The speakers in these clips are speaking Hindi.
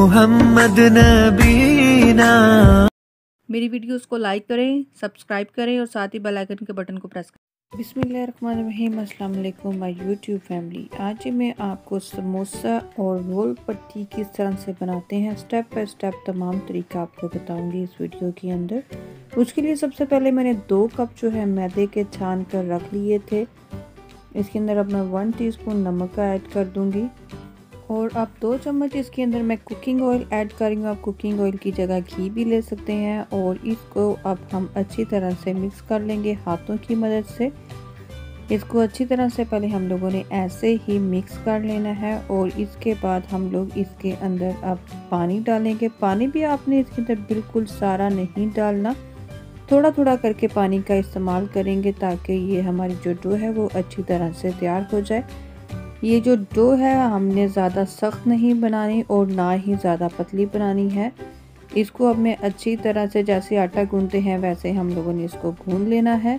मोहम्मद नबीना। मेरी वीडियोस को लाइक करें, सब्सक्राइब करें और साथ ही बेल आइकन के बटन को प्रेस करें। बिस्मिल्लाहिर्रहमानिर्रहीम। अस्सलाम वालेकुम माय यूट्यूब फैमिली। आज मैं आपको समोसा और रोल पट्टी किस तरह से बनाते हैं स्टेप बाय स्टेप तमाम तरीका आपको बताऊंगी इस वीडियो के अंदर। उसके लिए सबसे पहले मैंने 2 कप जो है मैदे के छान कर रख लिए थे। इसके अंदर अब मैं 1 टीस्पून नमक का ऐड कर दूंगी और अब 2 चम्मच इसके अंदर मैं कुकिंग ऑयल ऐड करूँगी। आप कुकिंग ऑयल की जगह घी भी ले सकते हैं और इसको अब हम अच्छी तरह से मिक्स कर लेंगे हाथों की मदद से। इसको अच्छी तरह से पहले हम लोगों ने ऐसे ही मिक्स कर लेना है और इसके बाद हम लोग इसके अंदर अब पानी डालेंगे। पानी भी आपने इसके अंदर बिल्कुल सारा नहीं डालना, थोड़ा थोड़ा करके पानी का इस्तेमाल करेंगे ताकि ये हमारी जो डो है वो अच्छी तरह से तैयार हो जाए। ये जो डो है हमने ज़्यादा सख्त नहीं बनानी और ना ही ज़्यादा पतली बनानी है। इसको अब मैं अच्छी तरह से जैसे आटा गूंदते हैं वैसे हम लोगों ने इसको गूंद लेना है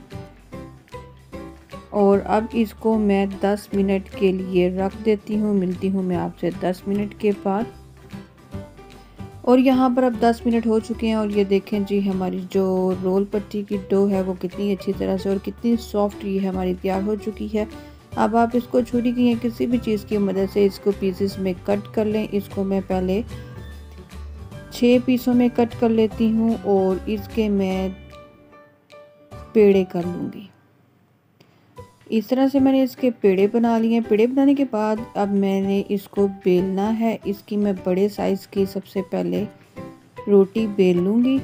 और अब इसको मैं 10 मिनट के लिए रख देती हूँ। मिलती हूँ मैं आपसे 10 मिनट के बाद। और यहाँ पर अब 10 मिनट हो चुके हैं और ये देखें जी हमारी जो रोल पट्टी की डो है वो कितनी अच्छी तरह से और कितनी सॉफ्ट ये हमारी तैयार हो चुकी है। अब आप इसको छुरी की या किसी भी चीज़ की मदद से इसको पीसेस में कट कर लें। इसको मैं पहले 6 पीसों में कट कर लेती हूँ और इसके मैं पेड़े कर लूँगी। इस तरह से मैंने इसके पेड़े बना लिए। पेड़े बनाने के बाद अब मैंने इसको बेलना है। इसकी मैं बड़े साइज़ की सबसे पहले रोटी बेल लूँगी।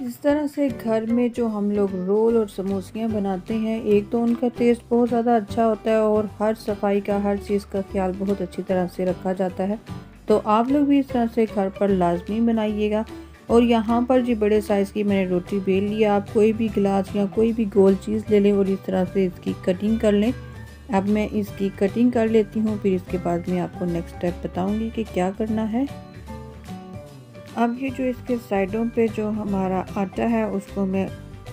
इस तरह से घर में जो हम लोग रोल और समोसियाँ बनाते हैं, एक तो उनका टेस्ट बहुत ज़्यादा अच्छा होता है और हर सफाई का हर चीज़ का ख्याल बहुत अच्छी तरह से रखा जाता है। तो आप लोग भी इस तरह से घर पर लाजमी बनाइएगा। और यहाँ पर जी बड़े साइज़ की मैंने रोटी बेल लिया। आप कोई भी गिलास या कोई भी गोल चीज़ ले लें और इस तरह से इसकी कटिंग कर लें। अब मैं इसकी कटिंग कर लेती हूँ, फिर इसके बाद मैं आपको नेक्स्ट स्टेप बताऊँगी कि क्या करना है। अब ये जो इसके साइडों पे जो हमारा आटा है उसको मैं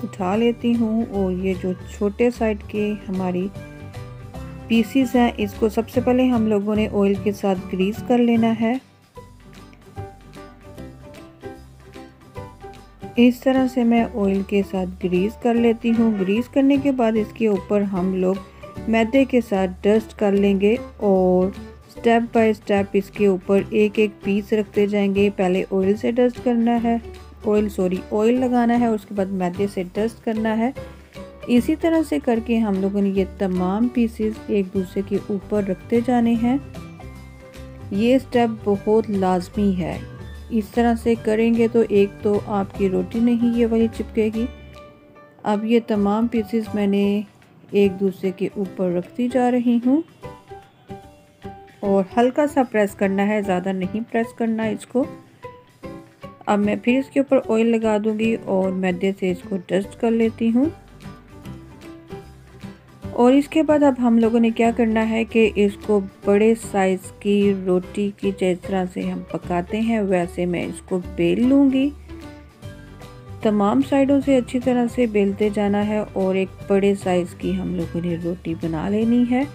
उठा लेती हूँ और ये जो छोटे साइड के हमारी पीसीस हैं इसको सबसे पहले हम लोगों ने ऑयल के साथ ग्रीस कर लेना है। इस तरह से मैं ऑयल के साथ ग्रीस कर लेती हूँ। ग्रीस करने के बाद इसके ऊपर हम लोग मैदे के साथ डस्ट कर लेंगे और स्टेप बाय स्टेप इसके ऊपर एक एक पीस रखते जाएंगे। पहले ऑयल से डस्ट करना है, ऑयल लगाना है, उसके बाद मैदे से डस्ट करना है। इसी तरह से करके हम लोगों ने ये तमाम पीसेस एक दूसरे के ऊपर रखते जाने हैं। ये स्टेप बहुत लाजमी है। इस तरह से करेंगे तो एक तो आपकी रोटी नहीं ये वाली चिपकेगी। अब ये तमाम पीसेस मैंने एक दूसरे के ऊपर रखती जा रही हूँ और हल्का सा प्रेस करना है, ज़्यादा नहीं प्रेस करना इसको। अब मैं फिर इसके ऊपर ऑयल लगा दूंगी और मैदे से इसको डस्ट कर लेती हूँ। और इसके बाद अब हम लोगों ने क्या करना है कि इसको बड़े साइज़ की रोटी की जिस तरह से हम पकाते हैं वैसे मैं इसको बेल लूँगी। तमाम साइडों से अच्छी तरह से बेलते जाना है और एक बड़े साइज़ की हम लोगों ने रोटी बना लेनी है।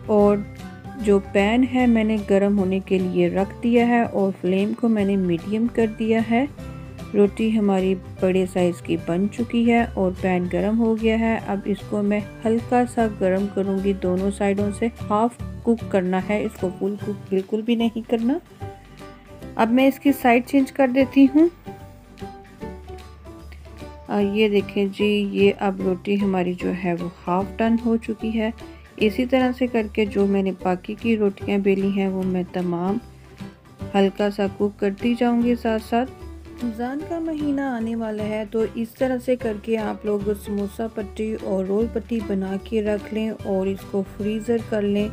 और जो पैन है मैंने गर्म होने के लिए रख दिया है और फ्लेम को मैंने मीडियम कर दिया है। रोटी हमारी बड़े साइज़ की बन चुकी है और पैन गर्म हो गया है। अब इसको मैं हल्का सा गर्म करूँगी दोनों साइडों से। हाफ कुक करना है इसको, फुल कुक बिल्कुल भी नहीं करना। अब मैं इसकी साइड चेंज कर देती हूँ। ये देखें जी, ये अब रोटी हमारी जो है वो हाफ डन हो चुकी है। इसी तरह से करके जो मैंने बाकी की रोटियां बेली हैं वो मैं तमाम हल्का सा कुक करती जाऊंगी साथ साथ। रमज़ान का महीना आने वाला है तो इस तरह से करके आप लोग समोसा पट्टी और रोल पट्टी बना के रख लें और इसको फ्रीज़र कर लें।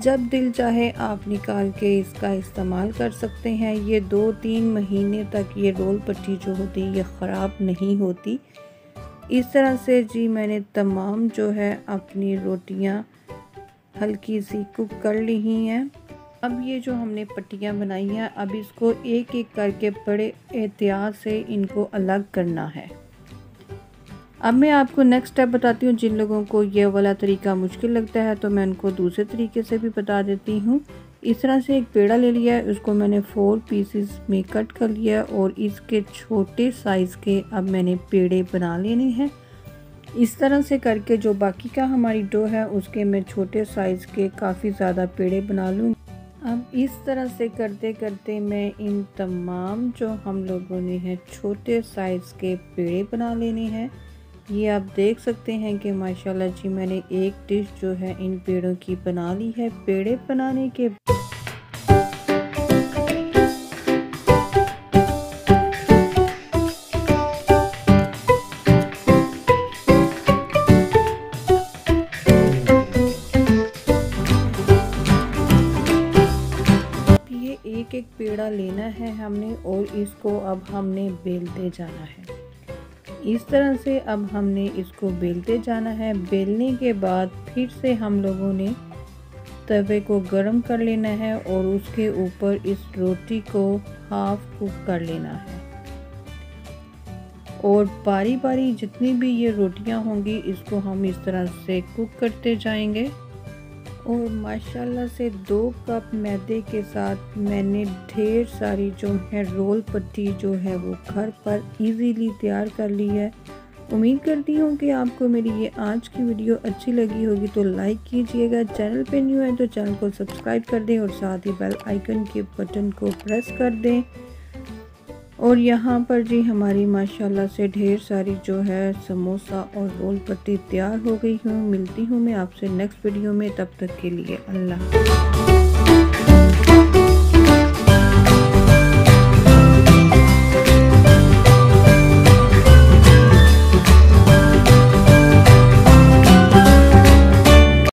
जब दिल चाहे आप निकाल के इसका इस्तेमाल कर सकते हैं। ये 2-3 महीने तक ये रोल पट्टी जो होती है ये ख़राब नहीं होती। इस तरह से जी मैंने तमाम जो है अपनी रोटियां हल्की सी कुक कर ली हैं। अब ये जो हमने पट्टियाँ बनाई हैं अब इसको एक एक करके बड़े एहतियात से इनको अलग करना है। अब मैं आपको नेक्स्ट स्टेप बताती हूँ। जिन लोगों को ये वाला तरीका मुश्किल लगता है तो मैं उनको दूसरे तरीके से भी बता देती हूँ। इस तरह से एक पेड़ा ले लिया है, उसको मैंने 4 पीसेस में कट कर लिया और इसके छोटे साइज़ के अब मैंने पेड़े बना लेने हैं। इस तरह से करके जो बाकी का हमारी डो है उसके मैं छोटे साइज़ के काफ़ी ज़्यादा पेड़े बना लूँगी। अब इस तरह से करते करते मैं इन तमाम जो हम लोगों ने हैं छोटे साइज़ के पेड़े बना लेने हैं। ये आप देख सकते हैं कि माशाल्लाह जी मैंने एक डिश जो है इन पेड़ों की बना ली है। पेड़े बनाने के एक एक पेड़ा लेना है हमने और इसको अब हमने बेलते जाना है। इस तरह से अब हमने इसको बेलते जाना है। बेलने के बाद फिर से हम लोगों ने तवे को गरम कर लेना है और उसके ऊपर इस रोटी को हाफ कुक कर लेना है और बारी बारी जितनी भी ये रोटियां होंगी इसको हम इस तरह से कुक करते जाएंगे। और माशाल्लाह से 2 कप मैदे के साथ मैंने ढेर सारी जो है रोल पट्टी जो है वो घर पर इजीली तैयार कर ली है। उम्मीद करती हूँ कि आपको मेरी ये आज की वीडियो अच्छी लगी होगी, तो लाइक कीजिएगा। चैनल पे न्यू है तो चैनल को सब्सक्राइब कर दें और साथ ही बेल आइकन के बटन को प्रेस कर दें। और यहाँ पर जी हमारी माशाल्लाह से ढेर सारी जो है समोसा और रोल पट्टी तैयार हो गई हूँ। मिलती हूँ मैं आपसे नेक्स्ट वीडियो में, तब तक के लिए अल्लाह।